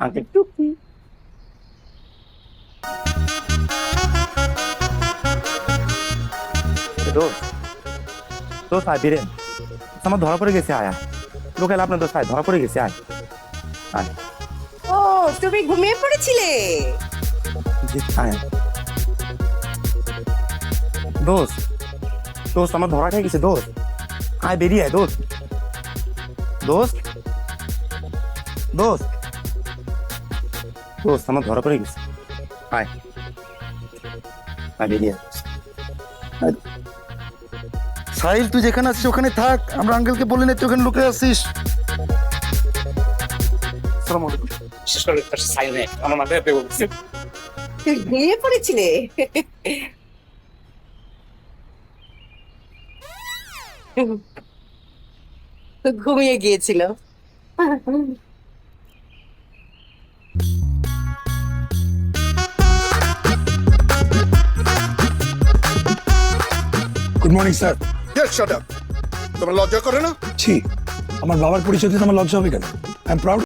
Uncle টুকি। দোস্ত দোস্ত আয় বেরেন, আমার ধরা পড়ে গেছে। আয় আয় লোকাল আপনার দোস্ত, আয় ধরা পড়ে গেছে। আয় আয় ও তুমি ঘুমিয়ে পড়েছিলে? জি, আয় দোস্ত। দোস্ত আমার ধরা খেয়ে গেছে দোস্ত, আয় বেরিয়ে আয় দোস্ত। দোস্ত দোস্ত দোস্ত আমার ধরা পড়ে গেছে। আয় আয় বেরিয়ে আয়। সাহিল, তুই যেখানে আছিস ওখানে থাক, আমরা আঙ্কেলকে বলে নে তুই ওখানে লুকে আছিস। আসসালামু আলাইকুম। শেষ করে সাইনে আমার মাথায় পেয়ে বলছে। তুমি ঘুমিয়ে পড়েছিলে? ঘুমিয়ে গিয়েছিল। Good morning sir. Yes, shut up. তোমার লজ্জা করে না? ছি, আমার বাবার পরিচয় দিতে আমার লজ্জা হবে কেন? I am proud